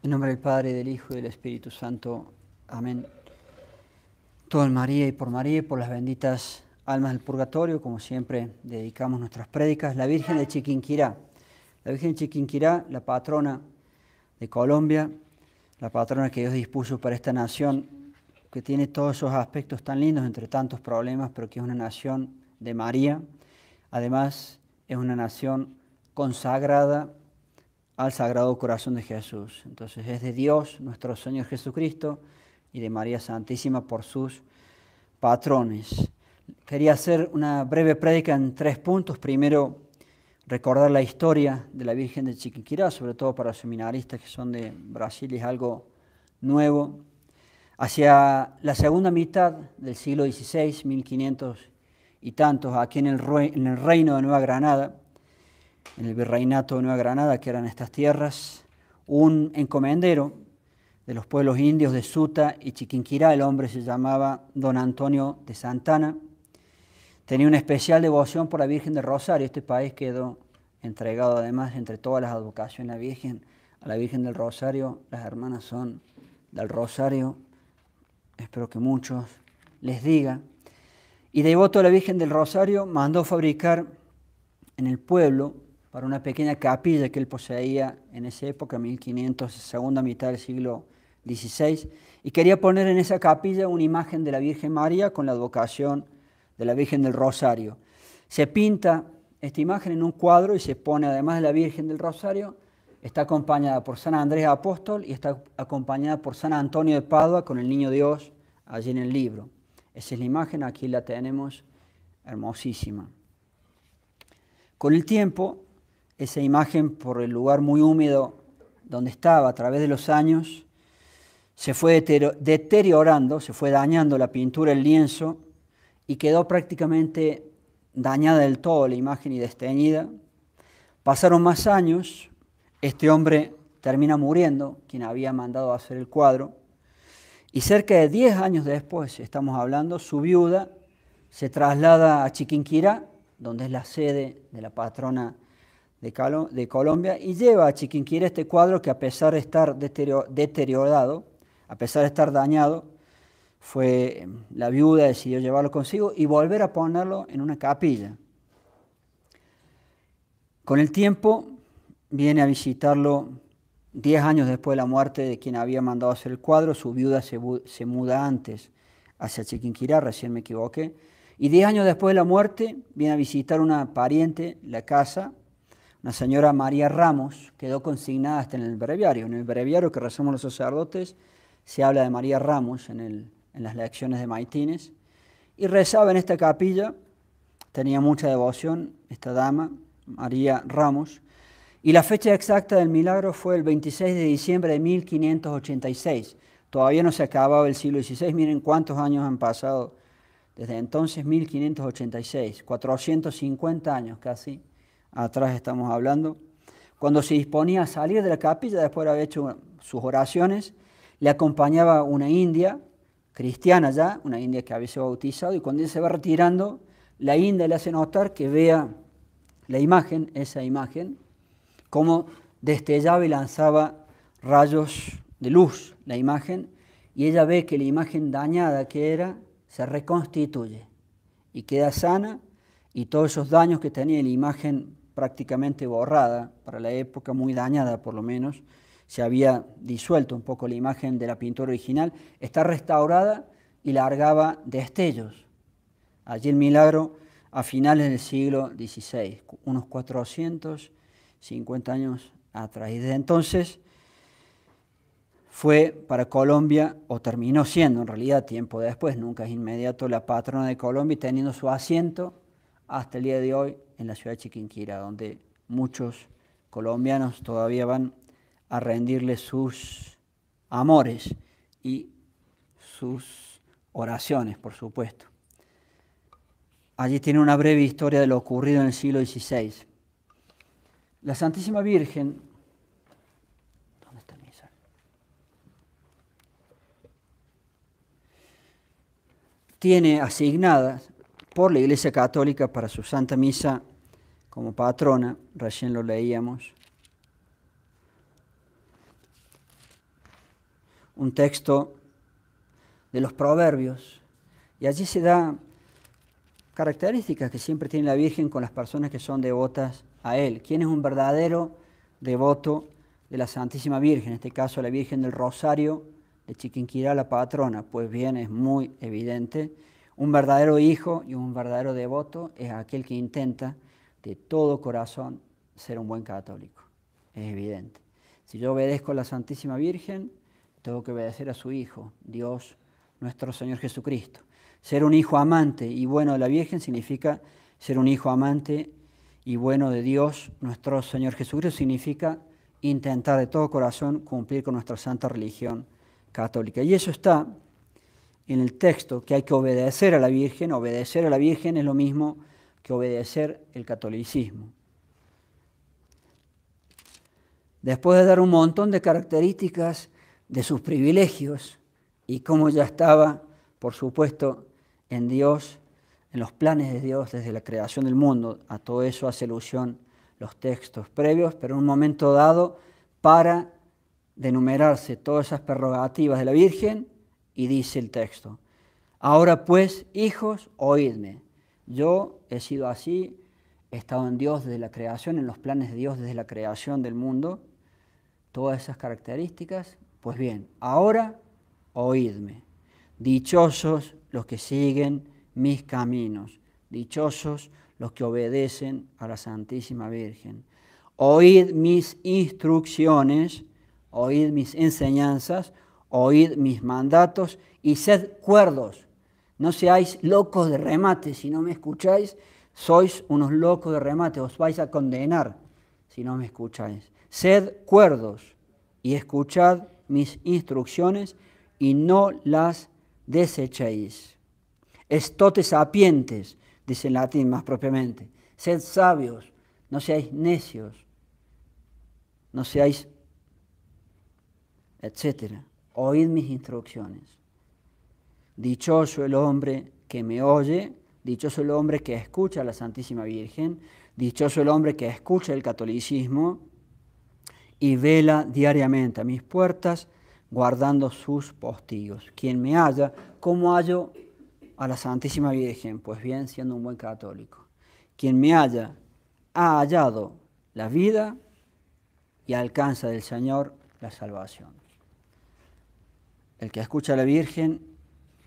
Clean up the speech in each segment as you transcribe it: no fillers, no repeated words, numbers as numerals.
En nombre del Padre, del Hijo y del Espíritu Santo. Amén. Todo en María y por las benditas almas del purgatorio, como siempre, dedicamos nuestras prédicas. La Virgen de Chiquinquirá. La Virgen de Chiquinquirá, la patrona de Colombia, la patrona que Dios dispuso para esta nación, que tiene todos esos aspectos tan lindos entre tantos problemas, pero que es una nación de María. Además, es una nación consagrada al Sagrado Corazón de Jesús. Entonces es de Dios, nuestro Señor Jesucristo, y de María Santísima por sus patrones. Quería hacer una breve prédica en 3 puntos. Primero, recordar la historia de la Virgen de Chiquinquirá, sobre todo para los seminaristas que son de Brasil, es algo nuevo. Hacia la segunda mitad del siglo XVI, 1500 y tantos, aquí en el reino de Nueva Granada, en el virreinato de Nueva Granada, que eran estas tierras, un encomendero de los pueblos indios de Suta y Chiquinquirá, el hombre se llamaba Don Antonio de Santana, tenía una especial devoción por la Virgen del Rosario. Este país quedó entregado además entre todas las advocaciones a la Virgen del Rosario. Las hermanas son del Rosario, espero que muchos les diga. Y devoto a la Virgen del Rosario, mandó fabricar en el pueblo, para una pequeña capilla que él poseía en esa época, 1500, segunda mitad del siglo XVI, y quería poner en esa capilla una imagen de la Virgen María con la advocación de la Virgen del Rosario. Se pinta esta imagen en un cuadro y se pone, además de la Virgen del Rosario, está acompañada por San Andrés Apóstol y está acompañada por San Antonio de Padua con el Niño Dios allí en el libro. Esa es la imagen, aquí la tenemos, hermosísima. Con el tiempo, esa imagen, por el lugar muy húmedo donde estaba a través de los años, se fue deteriorando, se fue dañando la pintura, el lienzo, y quedó prácticamente dañada del todo la imagen y desteñida. Pasaron más años, este hombre termina muriendo, quien había mandado a hacer el cuadro, y cerca de 10 años después, estamos hablando, su viuda se traslada a Chiquinquirá, donde es la sede de la patrona de Colombia, y lleva a Chiquinquirá este cuadro que, a pesar de estar deteriorado, a pesar de estar dañado, la viuda decidió llevarlo consigo y volver a ponerlo en una capilla. Con el tiempo viene a visitarlo 10 años después de la muerte de quien había mandado hacer el cuadro. Su viuda se muda antes hacia Chiquinquirá, recién me equivoqué, y 10 años después de la muerte viene a visitar una pariente la casa, una señora María Ramos, quedó consignada hasta en el breviario. En el breviario que rezamos los sacerdotes se habla de María Ramos en las lecciones de Maitines, y rezaba en esta capilla, tenía mucha devoción esta dama, María Ramos, y la fecha exacta del milagro fue el 26 de diciembre de 1586. Todavía no se acababa el siglo XVI, miren cuántos años han pasado desde entonces, 1586, 450 años casi atrás estamos hablando. Cuando se disponía a salir de la capilla, después de haber hecho sus oraciones, le acompañaba una india, cristiana ya, una india que había sido bautizado, y cuando él se va retirando, la india le hace notar que vea la imagen, esa imagen, cómo destellaba y lanzaba rayos de luz la imagen, y ella ve que la imagen dañada que era se reconstituye y queda sana, y todos esos daños que tenía la imagen prácticamente borrada, para la época muy dañada por lo menos, se había disuelto un poco la imagen de la pintura original, está restaurada y largaba destellos. Allí el milagro a finales del siglo XVI, unos 450 años atrás. Y desde entonces fue para Colombia, o terminó siendo en realidad tiempo después, nunca es inmediato, la patrona de Colombia, y teniendo su asiento hasta el día de hoy en la ciudad de Chiquinquirá, donde muchos colombianos todavía van a rendirle sus amores y sus oraciones, por supuesto. Allí tiene una breve historia de lo ocurrido en el siglo XVI. La Santísima Virgen, ¿dónde está mi sal? Tiene asignadas por la Iglesia Católica para su Santa Misa como patrona, recién lo leíamos, un texto de los Proverbios, y allí se da características que siempre tiene la Virgen con las personas que son devotas a Él. ¿Quién es un verdadero devoto de la Santísima Virgen? En este caso, la Virgen del Rosario de Chiquinquirá, la patrona. Pues bien, es muy evidente. Un verdadero hijo y un verdadero devoto es aquel que intenta de todo corazón ser un buen católico. Es evidente. Si yo obedezco a la Santísima Virgen, tengo que obedecer a su Hijo, Dios nuestro Señor Jesucristo. Ser un hijo amante y bueno de la Virgen significa ser un hijo amante y bueno de Dios nuestro Señor Jesucristo. Significa intentar de todo corazón cumplir con nuestra santa religión católica. Y eso está en el texto, que hay que obedecer a la Virgen. Obedecer a la Virgen es lo mismo que obedecer el catolicismo. Después de dar un montón de características de sus privilegios y cómo ya estaba, por supuesto, en Dios, en los planes de Dios desde la creación del mundo, a todo eso hace alusión los textos previos, pero en un momento dado para de enumerarse todas esas prerrogativas de la Virgen y dice el texto: ahora pues, hijos, oídme. Yo he sido así, he estado en Dios desde la creación, en los planes de Dios desde la creación del mundo, todas esas características. Pues bien, ahora oídme. Dichosos los que siguen mis caminos, dichosos los que obedecen a la Santísima Virgen. Oíd mis instrucciones, oíd mis enseñanzas, oíd mis mandatos y sed cuerdos. No seáis locos de remate, si no me escucháis, sois unos locos de remate, os vais a condenar si no me escucháis. Sed cuerdos y escuchad mis instrucciones y no las desechéis. Estote sapientes, dice en latín más propiamente. Sed sabios, no seáis necios, no seáis, etcétera. Oíd mis instrucciones. Dichoso el hombre que me oye, dichoso el hombre que escucha a la Santísima Virgen, dichoso el hombre que escucha el catolicismo y vela diariamente a mis puertas, guardando sus postigos. Quien me halla, ¿cómo hallo a la Santísima Virgen? Pues bien, siendo un buen católico. Quien me halla, ha hallado la vida y alcanza del Señor la salvación. El que escucha a la Virgen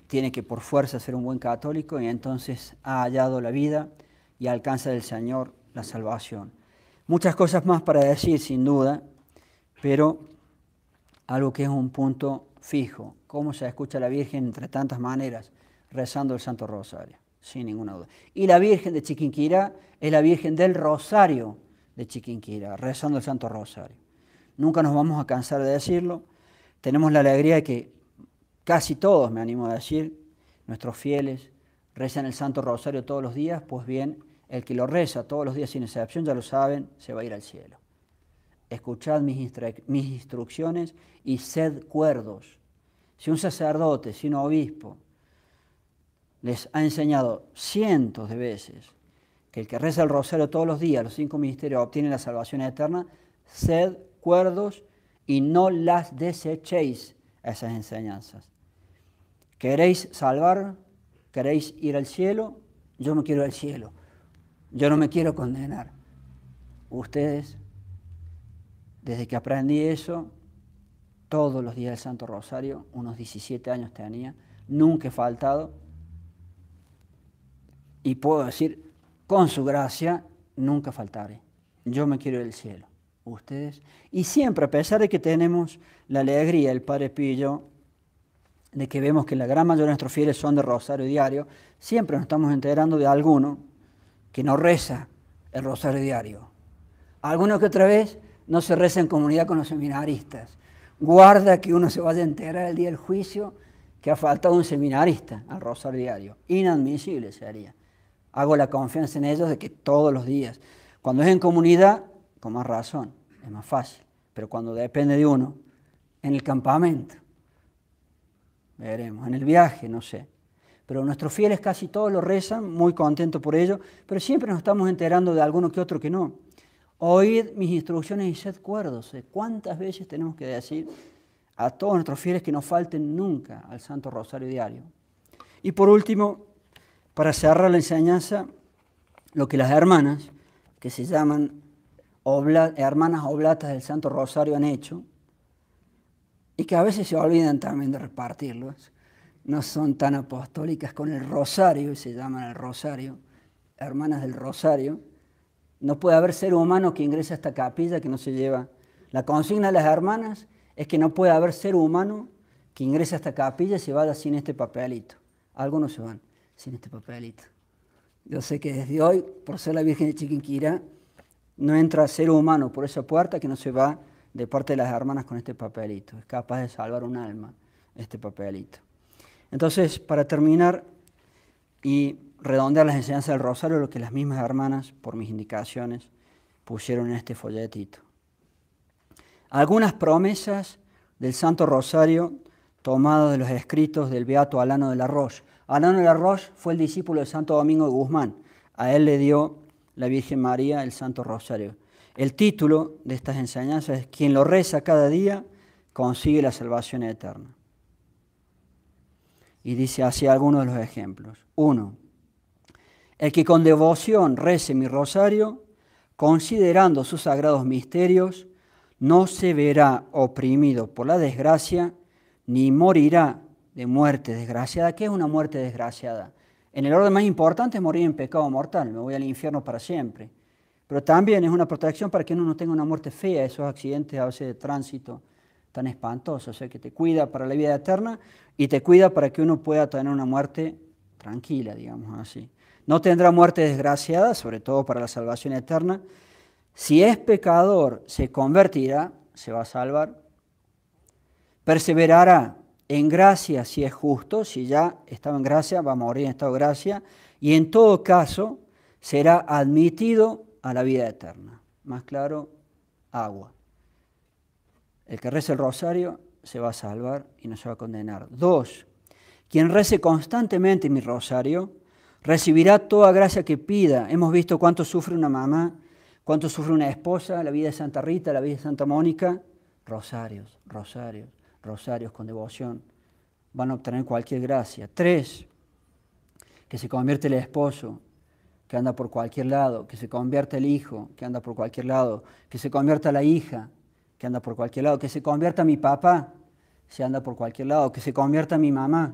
tiene que por fuerza ser un buen católico y entonces ha hallado la vida y alcanza del Señor la salvación. Muchas cosas más para decir, sin duda, pero algo que es un punto fijo. ¿Cómo se escucha a la Virgen entre tantas maneras? Rezando el Santo Rosario, sin ninguna duda. Y la Virgen de Chiquinquirá es la Virgen del Rosario de Chiquinquirá, rezando el Santo Rosario. Nunca nos vamos a cansar de decirlo. Tenemos la alegría de que casi todos, me animo a decir, nuestros fieles rezan el Santo Rosario todos los días. Pues bien, el que lo reza todos los días sin excepción, ya lo saben, se va a ir al cielo. Escuchad mis instrucciones y sed cuerdos. Si un sacerdote, si un obispo les ha enseñado cientos de veces que el que reza el rosario todos los días, los 5 misterios, obtiene la salvación eterna, sed cuerdos y no las desechéis a esas enseñanzas. ¿Queréis salvar? ¿Queréis ir al cielo? Yo no quiero ir al cielo. Yo no me quiero condenar. Ustedes, desde que aprendí eso, todos los días del Santo Rosario, unos 17 años tenía, nunca he faltado. Y puedo decir, con su gracia, nunca faltaré. Yo me quiero ir al cielo. Ustedes. Y siempre, a pesar de que tenemos la alegría, el Padre Pío y yo, de que vemos que la gran mayoría de nuestros fieles son de rosario diario, siempre nos estamos enterando de alguno que no reza el rosario diario. Alguno que otra vez no se reza en comunidad con los seminaristas. Guarda que uno se vaya a enterar el día del juicio que ha faltado un seminarista al rosario diario. Inadmisible sería. Hago la confianza en ellos de que todos los días. Cuando es en comunidad, con más razón, es más fácil. Pero cuando depende de uno, en el campamento, veremos, en el viaje, no sé. Pero nuestros fieles casi todos lo rezan, muy contentos por ello, pero siempre nos estamos enterando de alguno que otro que no. Oíd mis instrucciones y sed cuerdos. ¿Cuántas veces tenemos que decir a todos nuestros fieles que no falten nunca al Santo Rosario diario. Y por último, para cerrar la enseñanza, lo que las hermanas, que se llaman hermanas oblatas del Santo Rosario, han hecho, y que a veces se olvidan también de repartirlos. No son tan apostólicas con el rosario, y se llaman el rosario, hermanas del rosario. No puede haber ser humano que ingrese a esta capilla que no se lleva. La consigna de las hermanas es que no puede haber ser humano que ingrese a esta capilla y se vaya sin este papelito. Algunos se van sin este papelito. Yo sé que desde hoy, por ser la Virgen de Chiquinquirá, no entra ser humano por esa puerta que no se va de parte de las hermanas con este papelito. Es capaz de salvar un alma este papelito. Entonces, para terminar y redondear las enseñanzas del rosario, lo que las mismas hermanas, por mis indicaciones, pusieron en este folletito. Algunas promesas del Santo Rosario tomadas de los escritos del beato Alano de la Roche. Alano de la Roche fue el discípulo de Santo Domingo de Guzmán. A él le dio la Virgen María el Santo Rosario. El título de estas enseñanzas es: quien lo reza cada día consigue la salvación eterna. Y dice así algunos de los ejemplos. 1. El que con devoción rece mi rosario, considerando sus sagrados misterios, no se verá oprimido por la desgracia, ni morirá de muerte desgraciada. ¿Qué es una muerte desgraciada? En el orden más importante es morir en pecado mortal, me voy al infierno para siempre. Pero también es una protección para que uno no tenga una muerte fea, esos accidentes a veces de tránsito tan espantosos. O sea, que te cuida para la vida eterna y te cuida para que uno pueda tener una muerte tranquila, digamos así. No tendrá muerte desgraciada, sobre todo para la salvación eterna. Si es pecador, se convertirá, se va a salvar. Perseverará en gracia si es justo, si ya estaba en gracia, va a morir en estado de gracia. Y en todo caso, será admitido a la vida eterna. Más claro, agua. El que reza el rosario se va a salvar y no se va a condenar. 2. Quien rece constantemente mi rosario recibirá toda gracia que pida. Hemos visto cuánto sufre una mamá, cuánto sufre una esposa, la vida de Santa Rita, la vida de Santa Mónica. Rosarios, rosarios, rosarios con devoción. Van a obtener cualquier gracia. 3. Que se convierte el esposo, que anda por cualquier lado, que se convierta el hijo, que anda por cualquier lado, que se convierta la hija, que anda por cualquier lado, que se convierta mi papá, se anda por cualquier lado, que se convierta mi mamá,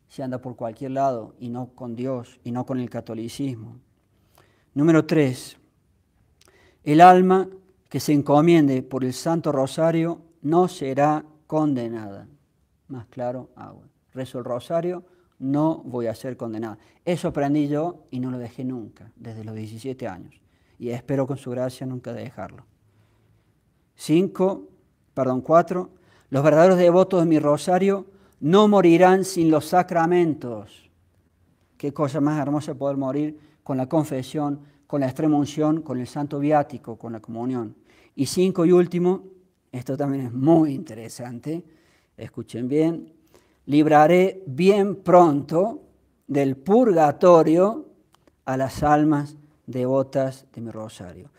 se anda por cualquier lado, y no con Dios, y no con el catolicismo. Número 3. El alma que se encomiende por el Santo Rosario no será condenada. Más claro, agua. Rezo el rosario, no voy a ser condenada. Eso aprendí yo y no lo dejé nunca, desde los 17 años. Y espero con su gracia nunca dejarlo. 4. Los verdaderos devotos de mi rosario no morirán sin los sacramentos. Qué cosa más hermosa poder morir con la confesión, con la extrema unción, con el santo viático, con la comunión. Y 5 y último, esto también es muy interesante, escuchen bien: libraré bien pronto del purgatorio a las almas devotas de mi rosario.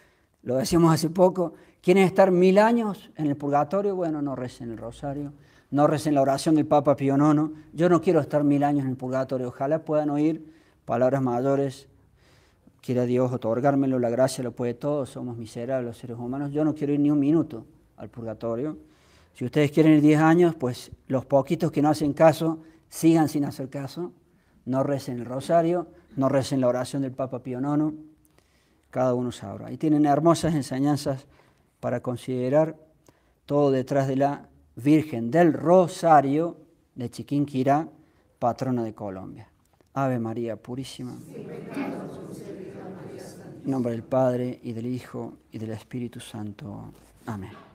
Lo decíamos hace poco: ¿quieren estar 1000 años en el purgatorio? Bueno, no recen el rosario, no recen la oración del Papa Pío IX. Yo no quiero estar 1000 años en el purgatorio. Ojalá puedan oír palabras mayores. Quiera Dios otorgármelo, la gracia lo puede todo, somos miserables los seres humanos. Yo no quiero ir ni un minuto al purgatorio. Si ustedes quieren ir 10 años, pues los poquitos que no hacen caso, sigan sin hacer caso. No recen el rosario, no recen la oración del Papa Pío IX. Cada uno sabrá. Y tienen hermosas enseñanzas para considerar, todo detrás de la Virgen del Rosario de Chiquinquirá, patrona de Colombia. Ave María Purísima. En nombre del Padre, y del Hijo, y del Espíritu Santo. Amén.